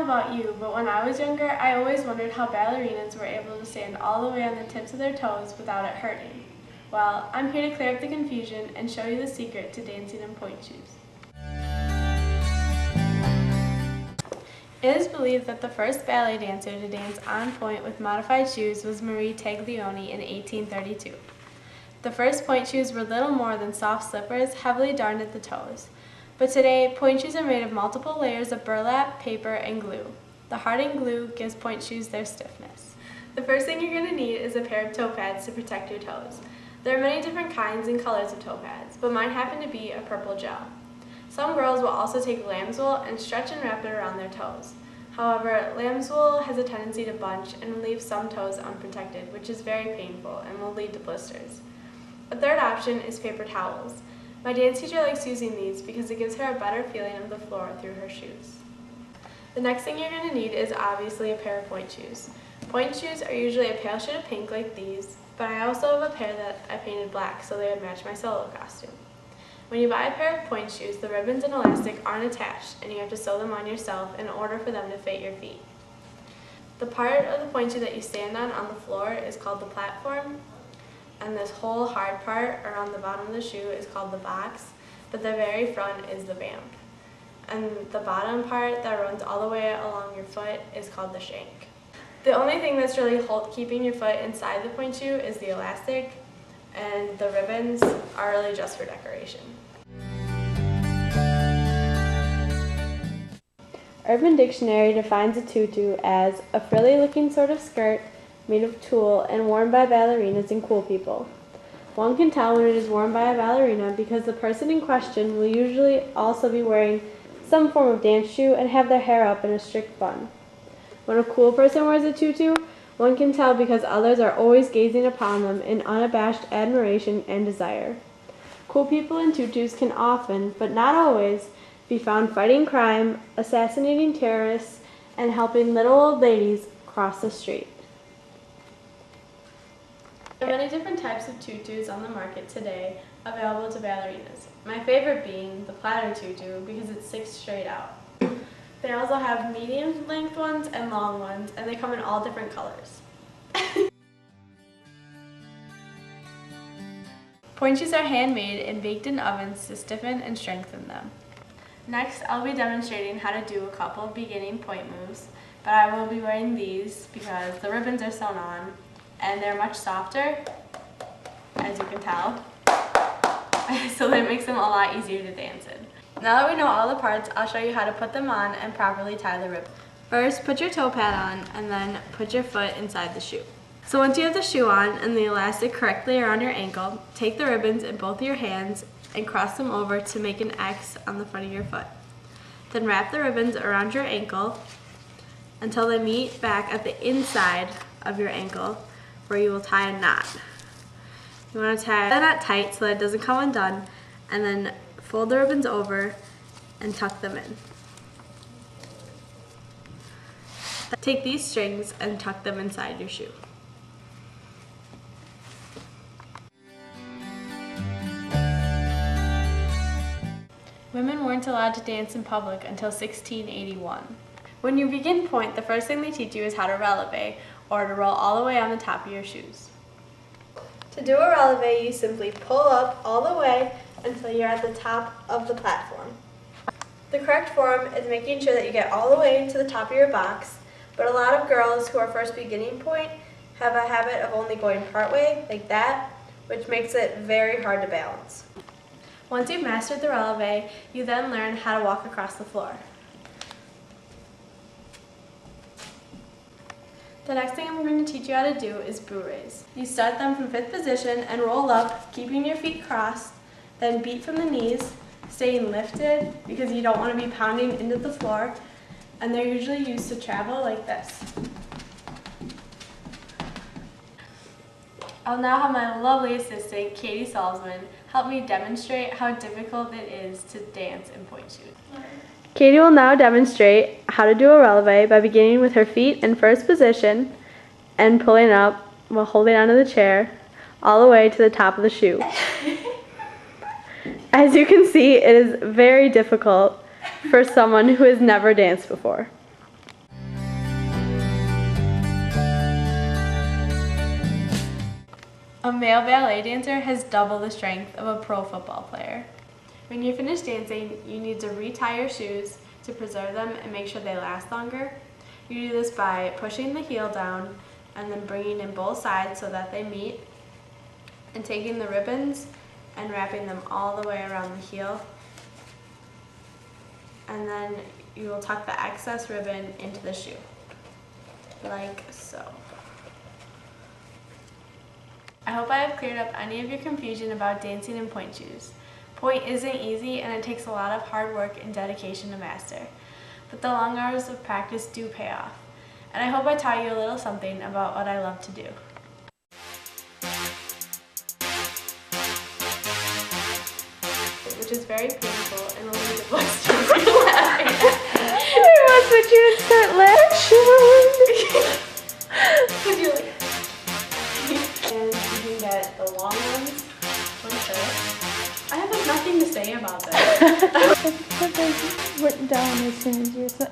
about you, but when I was younger, I always wondered how ballerinas were able to stand all the way on the tips of their toes without it hurting. Well, I'm here to clear up the confusion and show you the secret to dancing in pointe shoes. It is believed that the first ballet dancer to dance on pointe with modified shoes was Marie Taglioni in 1832. The first pointe shoes were little more than soft slippers, heavily darned at the toes. But today, pointe shoes are made of multiple layers of burlap, paper, and glue. The hardened glue gives pointe shoes their stiffness. The first thing you're going to need is a pair of toe pads to protect your toes. There are many different kinds and colors of toe pads, but mine happen to be a purple gel. Some girls will also take lamb's wool and stretch and wrap it around their toes. However, lamb's wool has a tendency to bunch and leave some toes unprotected, which is very painful and will lead to blisters. A third option is paper towels. My dance teacher likes using these because it gives her a better feeling of the floor through her shoes. The next thing you're going to need is obviously a pair of pointe shoes. Pointe shoes are usually a pale shade of pink like these, but I also have a pair that I painted black so they would match my solo costume. When you buy a pair of pointe shoes, the ribbons and elastic aren't attached and you have to sew them on yourself in order for them to fit your feet. The part of the pointe shoe that you stand on the floor is called the platform, and this whole hard part around the bottom of the shoe is called the box, but the very front is the vamp. And the bottom part that runs all the way along your foot is called the shank. The only thing that's really keeping your foot inside the pointe shoe is the elastic, and the ribbons are really just for decoration. Urban Dictionary defines a tutu as a frilly-looking sort of skirt made of tulle and worn by ballerinas and cool people. One can tell when it is worn by a ballerina because the person in question will usually also be wearing some form of dance shoe and have their hair up in a strict bun. When a cool person wears a tutu, one can tell because others are always gazing upon them in unabashed admiration and desire. Cool people in tutus can often, but not always, be found fighting crime, assassinating terrorists, and helping little old ladies cross the street. There are many different types of tutus on the market today available to ballerinas. My favorite being the platter tutu because it sticks straight out. They also have medium length ones and long ones, and they come in all different colors. Pointe shoes are handmade and baked in ovens to stiffen and strengthen them. Next, I'll be demonstrating how to do a couple of beginning pointe moves, but I will be wearing these because the ribbons are sewn on and they're much softer, as you can tell, so that makes them a lot easier to dance in. Now that we know all the parts, I'll show you how to put them on and properly tie the ribbon. First, put your toe pad on and then put your foot inside the shoe. So once you have the shoe on and the elastic correctly around your ankle, take the ribbons in both of your hands and cross them over to make an X on the front of your foot. Then wrap the ribbons around your ankle until they meet back at the inside of your ankle, where you will tie a knot. You want to tie the knot tight so that it doesn't come undone, and then fold the ribbons over and tuck them in. Take these strings and tuck them inside your shoe. Women weren't allowed to dance in public until 1681. When you begin pointe, the first thing they teach you is how to releve, or to roll all the way on the top of your shoes. To do a releve, you simply pull up all the way until you're at the top of the platform. The correct form is making sure that you get all the way to the top of your box, but a lot of girls who are first beginning pointe have a habit of only going part way, like that, which makes it very hard to balance. Once you've mastered the releve, you then learn how to walk across the floor. The next thing I'm going to teach you how to do is bourrées. You start them from 5th position and roll up, keeping your feet crossed, then beat from the knees, staying lifted because you don't want to be pounding into the floor, and they're usually used to travel like this. I'll now have my lovely assistant, Katie Salzman, help me demonstrate how difficult it is to dance in pointe shoes. Katie will now demonstrate how to do a releve by beginning with her feet in first position and pulling up while holding onto the chair all the way to the top of the shoe. As you can see, it is very difficult for someone who has never danced before. A male ballet dancer has double the strength of a pro football player. When you're finished dancing, you need to retie your shoes to preserve them and make sure they last longer. You do this by pushing the heel down and then bringing in both sides so that they meet, and taking the ribbons and wrapping them all the way around the heel. And then you will tuck the excess ribbon into the shoe, like so. I hope I have cleared up any of your confusion about dancing in pointe shoes. Pointe isn't easy, and it takes a lot of hard work and dedication to master, but the long hours of practice do pay off. And I hope I taught you a little something about what I love to do. Which is very painful and a little bit blisters. I was that you would start laughing. Would you like? And you can get the long ones like this. I have like nothing to say about that. Went down as soon as you said.